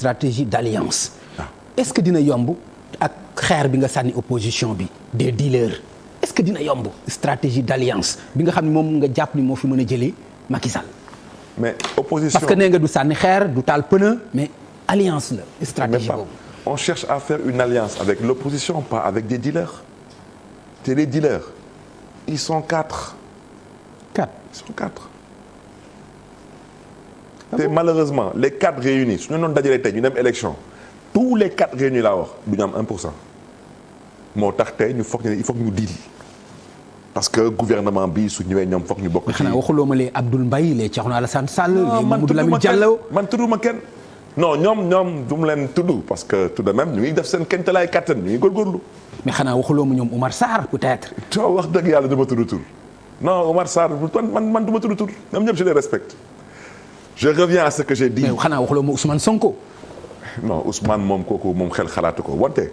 stratégie d'alliance. Est-ce que dina yomb ak xeer bi nga sànni opposition bi des dealers est-ce que dina yomb stratégie d'alliance bi nga xam ne moom nga jàpp ni moo fi mën a jëlee Macky Sall. mais opposition parce que nee nga du sànni xeer du taal pneu mais alliance la stratégie boobu. on cherche à faire une alliance avec l'opposition pas avec des dealers te les dealers ils sont 4. Ils sont 4. te malheureusement les 4 réunis su ñu doon dajalee tey ñu dem élection tous les 4 réunis laa wax du ñu am 1%. moo tax tey ñu foog ne il faut que ñu deal parce que gouvernement bi su ñëwee ñoom foog ñu bokk. xanaa waxuloo ma les Abdoul Mbaye les Thierno Alassane Sall. les Mamadou Lamine Diallo man tudduma kenn. non ñoom du mu leen tudd parce que tout de même ñu ngi def seen kéemtalaay kattan ñu ngi góorgóorlu. mais xanaa waxuloo ma ñoom Omar Sarr peut-être. soo wax dëgg yàlla du ma tudd tur. non Omar Sarr man du ma tudd tur ñoom ñëpp je les respecte. je reviens à ce que j'ai dit. mais xanaa waxuloo ma Ousmane Sonko. non Ousmane moom kooku moom xel xalaatu ko wante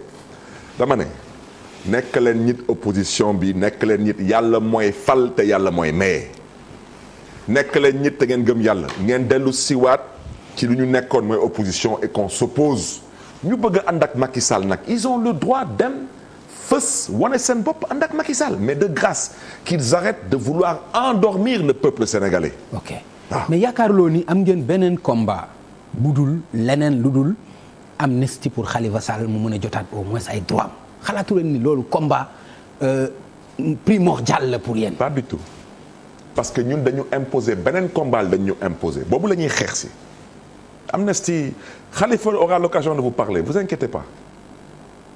dama ne nekk leen nit opposition bi nekk leen nit yàlla mooy fal te yàlla mooy maye. nekk leen nit te ngeen gëm yàlla ngeen dellu siwaat ci lu ñu nekkoon mooy opposition et qu'on s'oppose ñu bëgg a ànd ak Macky Sall nag ils ont le droit dem fës wane seen bopp ànd ak Macky Sall mais de grâce qu'ils arrêtent de vouloir endormir le peuple sénégalais. ok mais yaakaarloo ni am ngeen beneen combat bu dul leneen lu dul amnistie pour Khalifa Sall mu mën a jotaat au moins ay droits xalaatu leen ni loolu combat primordial la pour yéen. pas du tout parce que ñun dañu imposer beneen combat dañu imposer boobu la ñuy xeex si. amnistie Khalifa aura l'occasion de vous parler vous inquiétez pas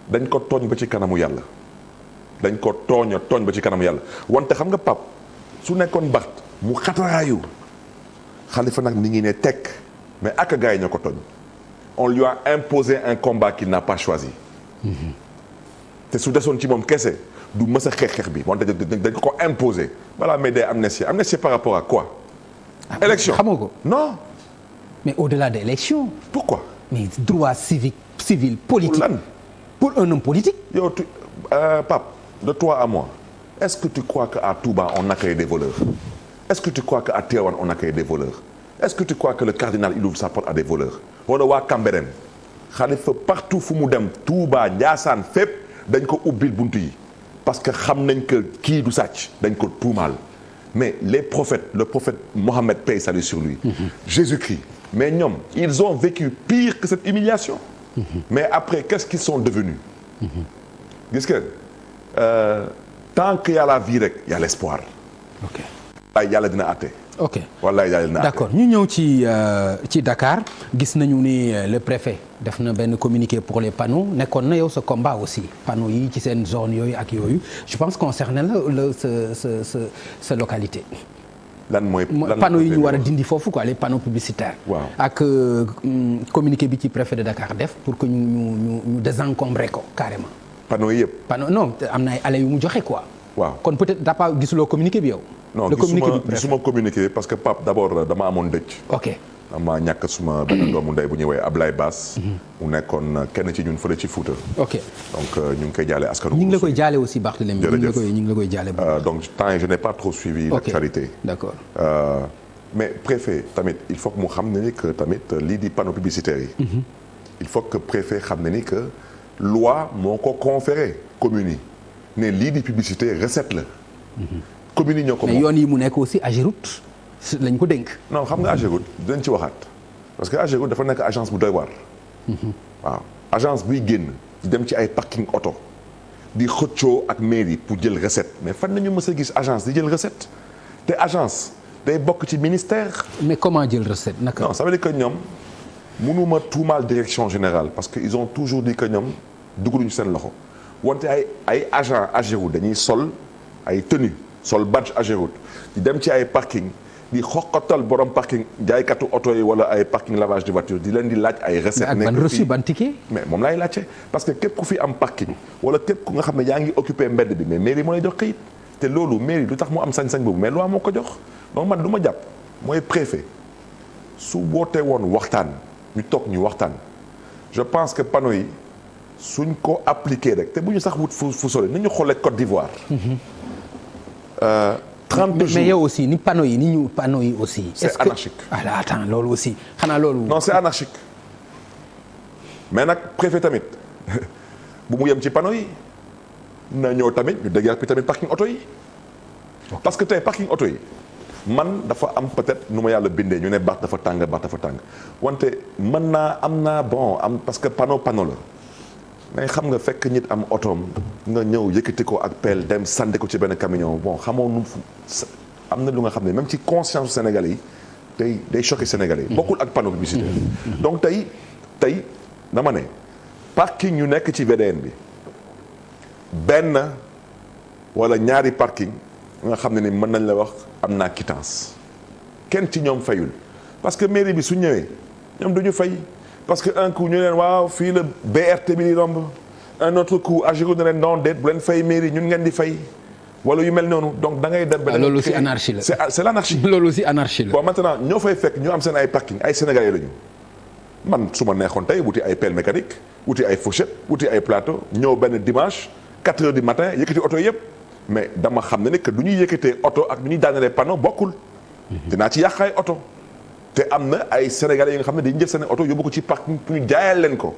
dañ ko tooñ ba ci kanamu yàlla dañ ko tooñ ba ci kanamu yàlla wante xam nga Pape su nekkoon Bart mu xataraayu Khalifa nag mi ngi ne tekk mais ak gars yi ñoo ko tooñ on lui a imposé un combat qu'il n'a pas choisi te su desoon ci moom kese du mës a xeex bi wante dañ ko imposé voilà mais day amnistie par rapport à quoi élection xamoo ko non mais au-delà de l'élection pourquoi mais droit civique civil politique pour un homme politique yow Pape de toi à moi est-ce que tu crois qu'à Touba on accueille des voleurs est-ce que tu crois qu'à Tivaouane on accueille des voleurs est-ce que tu crois que le cardinal il ouvre sa porte à des voleurs wala waa Cambérène Khalifa partout fu mu dem Touba Ndiassane fépp dañ ko ubbil buntu yi parce que xam nañ que kii du sàcc dañ ko tuumaal mais les prophètes le prophète Mohammed paix et salut sur lui Jésus-Christ mais ñoom ils ont vécu pire que cette humiliation mais après qu'est-ce qu'ils sont devenus gis nga tant qu'il y a la vie rek il y a l'espoir ok wallaay yàlla dina àtte ok wallaay yàlla dina àtte d'accord ñu ñëw ci Dakar gis nañu ni le préfet def na benn communiqué pour les panneaux nekkoon na yow sa combat aussi panneaux yi ci seen zone yooyu ak yooyu je pense concerné la sa localité lan mooy panneaux yi ñu war a dindi foofu quoi les panneaux publicitaires. waaw ak communiqué bi ci préfet de Dakar def pour que ñu désencombrer ko carrément. panneaux yi yëpp. panneaux non am na ay allées yu mu joxe quoi. waaw kon peut-être daa pas gisuloo communiqué bi yow. non gisuma communiqué parce que Pape d'abord dama amoon dëj. ok dama ñàkk suma benn doomu ndey bu ñuy woowee Ablaye Bass. mu nekkoon kenn ci ñun fële ci Fouta. ok donc ñu ngi koy jaale askanu. ñu ngi la koy jaale aussi Barthélémy. jërëjëf ñu ngi la koy jaale. donc temps je n'ai pas trop suivi l'actualité. d'accord. mais préfet tamit il faut que mu xam ne ni que tamit lii di panneau publicitaire yi. il faut que préfet xam ne ni que loi moo ko conféré communes yi ne lii di publicité recette la. communes yi ñoo ko moom mais yoon yi mu nekk aussi Ageroute lañ ko dénk. non xam nga Ageroute dinañ ci waxaat parce que Ageroute dafa nekk agence bu doy waar. waaw agence buy génn di dem ci ay parking auto di xëccoo ak mairie pour jël recette mais fan nañu mës a gis agence di jël recette te agence day bokk ci ministère. mais comment jël recette naka. non ça veut dire que ñoom mënuma tuumaal direction générale parce que ils ont toujours dit que ñoom dugaluñu seen loxo wante ay agent Ageroute dañuy sol ay tenue sol badge Ageroute di dem ci ay parking di xoqatal borom parking jaaykatu oto yi wala ay parking lavage de voiture di leen di laaj ay recettes. mais ak ban reçu ban ticket. mais moom laay laajte parce que képp ku fi am parking wala képp ku nga xam ne yaa ngi occupé mbedd bi mais mairie moo lay jox këyit te loolu mairie lu tax mu am sañ-sañ boobu mais loi moo ko jox donc man lu ma jàpp mooy préfet su wootee woon waxtaan ñu toog ñu waxtaan je pense que panneau yi suñ ko appliqué rek te bu ñu sax wut fu sole ni ñu xoolee Côte d'Ivoire. 30 jours mais yow aussi ni panneau yi aussi. c'est anarchique. attends loolu aussi xanaa loolu. non c'est anarchique. mais nag préfet tamit bu mu yem ci panneau yi na ñëw tamit ñu dégg ak tamit parking oto yi. parce que tey parking oto yi man dafa am peut-être nu ma yàlla bindee ñu ne baax dafa tàng wante mën naa am parce que panneau la mais xam nga fekk nit am otoom nga ñëw yëkkati ko ak pelle dem sànni ko ci benn camion bon xamoo nu am na lu nga xam ne même ci conscience Sénégalais yi day choqué Sénégalais yi. bokkul ak panneau publicitaire. donc tey dama ne parking yu nekk ci VDN bi benn wala ñaari parking nga xam ne ni mën nañ la wax am naa quittance kenn ci ñoom fayul parce que mairie bi su ñëwee ñoom duñu fay parce que un coup ñu leen waaw fii la BRT bi di romb un autre coup Agirut na leen non déet bu leen fay mairie ñun ngeen di fay wala yu mel noonu donc da ngay dem. loolu aussi anarchie la c'est l'anarchie. loolu aussi anarchie la. bon maintenant ñoo fay fekk ñu am seen ay parking ay sénégalais lañu man su ma neexoon tey wuti ay pelle mécanique wuti ay fourchette wuti ay plateau ñëw benn dimanche 4 heures du matin yëkkati oto yëpp. mais dama xam ne que du ñuy yëkkatee oto ak du ñuy daanelee panneau bokkul. dinaa ci yàq ay oto. te am na ay sénégalais yi nga xam ne dañuy jël seen oto yóbbu ko ci parking pour ñu jaayal leen ko.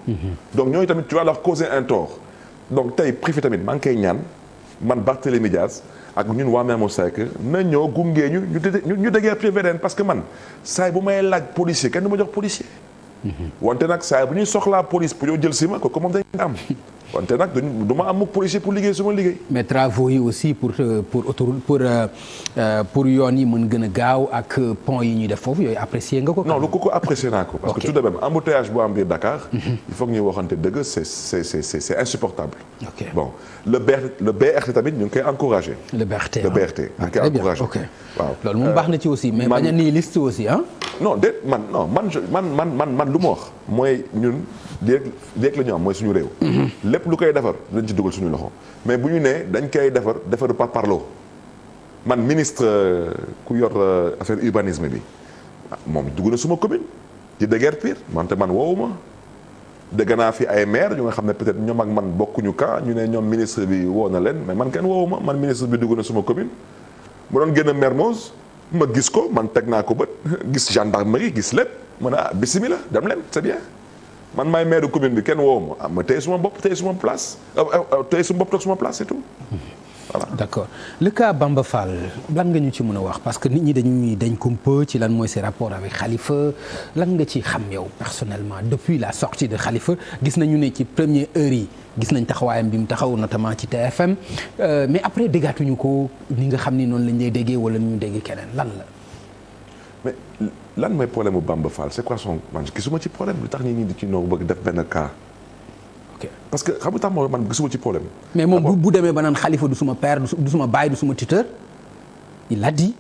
donc ñooñu tamit tu vas leur causer un tort. donc tey préfet tamit maa ngi koy ñaan man Barthélémy Dias ak ñun waa Mermoz Sacré na ñëw gunge ñu déggee VDN parce que man saay bu may laaj policier kenn du ma jox policier. wante nag saay bu ñuy soxlaa police pour ñoo jël si ma kooku moom dañ am. wante nag du ma am mukk policier pour liggéey suma liggéey. mais travaux yi aussi pour autoroute pour yoon yi mën gën a gaaw ak pont yi ñuy def foofu yooyu apprécier nga ko. non lu ko apprécier naa ko. parce que tout de même embouteillage bu am biir Dakar. il faut que ñuy waxante dëgg c'est insupportable. ok bon le BRT tamit ñu ngi koy encouragé. le BRT ñu ngi koy encouragé. ok waaw loolu moom baax na ci aussi. mais bañ a nii liste aussi ah. non déet man lu ma wax mooy ñun léegi la ñu am mooy suñu réew. lépp lu koy defar dañ ci dugal suñu loxo mais bu ñu nee dañ koy defar par parlo man ministre ku yor affaire urbanisme bi moom dugg na suma commune di déguerpir wante man woowuma dégg naa fi ay maire yu nga xam ne peut-être ñoom ak man bokkuñu cas ñu ne ñoom ministre bi woo na leen mais man kenn woowuma man ministre bi dugg na suma commune mu doon génn Mermoz ma gis ko man teg naa ko bët gis gendarmerie gis lépp ma ne bismillah dem leen c'est bien man maay maire commune bi kenn woowu ma téye suma bopp téye suma place téye suma bopp toog suma place et tout voilà. d'accord le cas Bamba Fall lan nga ñu ci mën a wax parce que nit ñi dañ kumpa ci lan mooy ses rapports avec Khalifa lan nga ci xam yow personnellement depuis la sortie de Khalifa gis nañu ne ci première heure yi gis nañ taxawaayam bi mu taxaw notamment ci TFM mais après déggaatuñu ko ni nga xam ni noonu lañ lay déggee wala ñu déggee keneen lan la. mais lan mooy problème mu Bamba Fall c'est quoi son man gisuma ci problème lu tax ñi di ci noo bëgg def benn cas. ok parce que xam nga tax man gisuma ci problème. mais moom bu demee ba naan Khalifa du suma père du suma baay du suma tuteur il l'a dit.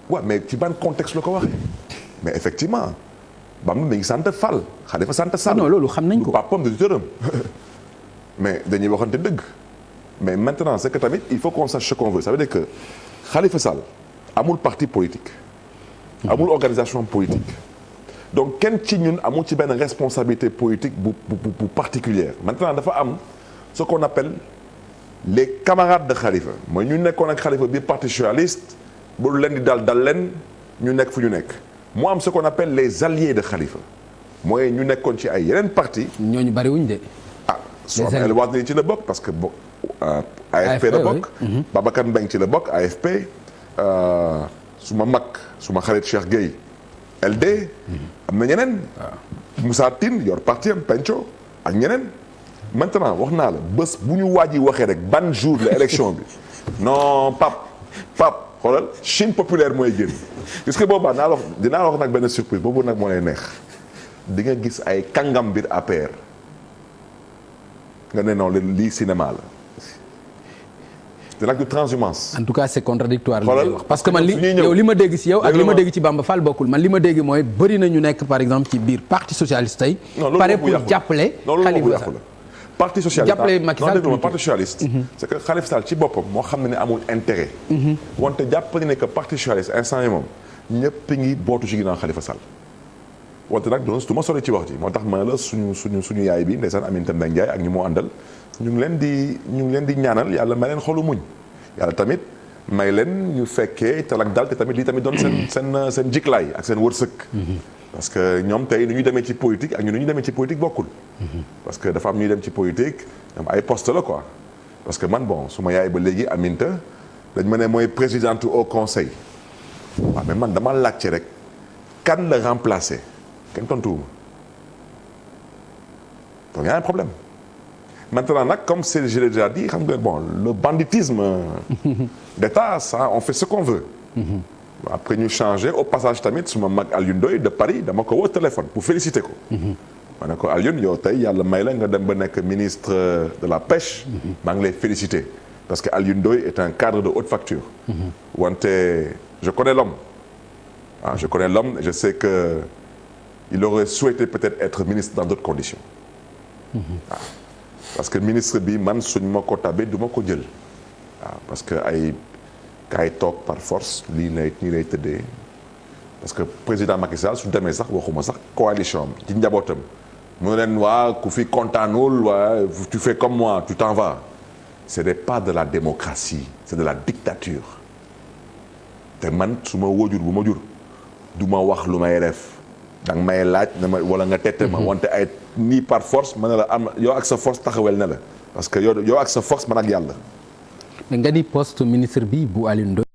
waaw mais ci ban contexte la ko waxee mais effectivement Bamba mi ngi sant Fall Khalifa sant Sall. non loolu xam nañ ko du papam du tuteuram mais dañuy waxante dëgg mais maintenant c'est que tamit il faut qu'on sache ce qu'on veut ça veut dire que Khalifa Sall amul parti politique. amul organisation politique donc kenn ci ñun amul ci benn responsabilité politique bu particulière maintenant dafa am ce qu'on appelle les camarades de Khalifa mooy ñu nekkoon ak Khalifa bi parti socialiste bu leen di dal leen ñu nekk fu ñu nekk mu am ce qu'on appelle les alliés de Khalifa mooy ñu nekkoon ci ay yeneen parti ñooñu bariwuñ de. soo am El Wardini ci la bokk parce que AFP la bokk. Babacar Mbengue ci la bokk AFP. suma mag suma xarit Cheikh Gueye LD. am na ñeneen. Moussa Tine yor parti am Penco ak ñeneen. maintenant wax naa la bés bu ñu waaj yi waxee rek ban jour la élection bi non Pape xoolal Chine populaire mooy génn. gis nga boobaa dinaa la wax nag benn surprise boobu nag moo lay neex di nga gis ay kàngam biir APR nga ne non lii cinéma la. te nag du transhumance. en tout cas c'est contradictoire li ngay wax parce que man li ma dégg ci yow ak li ma dégg ci Bamba Fall bokkul man li ma dégg mooy bëri na ñu nekk par exemple ci biir parti socialiste tey. pare pour jàppale. Khalifa Sall parti socialiste jàppale Macky Sall non parti socialiste. c'est que Khalifa Sall ci boppam moo xam ne amul intérêt. wante jàpp ne que parti socialiste instant yi moom ñëpp ngi bootu ci ginnaaw Khalifa Sall. wante nag du ma sori ci wax ji moo tax ma la suñu yaay bi ndeysaan Aminata Mbengue Ndiaye ak ñi moo àndal. ñu ngi leen di ñaanal yàlla may leen xolu muñ yàlla tamit may leen ñu fekkee talak dal te tamit lii tamit doon seen jiklaay ak seen wërsëg. parce que ñoom tey nu ñu demee ci politique ak ñu nu ñu demee ci politique bokkul. parce que dafa am ñuy dem ci politique ñoom ay poste la quoi. parce que man bon su ma yaay ba léegi Aminta dañ ma ne mooy présidente au conseil waaw mais man dama laajte rek kan la remplacer kenn tontuwuma donc y a un problème. Maintenant nag comme c'est je l'ai déjà dit xam nga bon le banditisme d'État ça on fait ce qu'on veut. Après ñu changé au passage tamit suma mag Alioune Ndoye de Paris dama ko woo téléphone pour féliciter ko. ma ne ko Alioune yow tey yàlla may la nga dem ba nekk ministre de la pêche. maa ngi lay féliciter parce que Alioune Ndoye est un cadre de haute facture. wante je connais l'homme ah je connais l'homme et je sais que il aurait souhaité peut-être être ministre dans d'autres conditions. waaw parce que ministre bi man suñ ma ko tabee du ma ko jël waaw parce que ay kaay toog par force lii lay tëddee parce que président Macky Sall su demee sax waxuma sax coalition am ci njabootam mu ne leen waa ku fi kontaanul waa tu fais comme moi tu t'en vas ce n'est pas de la démocratie c'est de la dictature te man su ma wóojur bu ma jur du ma wax lu may def danga may laaj na ma wala nga tette ma wante ay nii par force ma ne la am yow ak sa force taxawel na la parce que yow ak sa force man ak yàlla. nga ni poste ministre bi bu Alioune Ndoye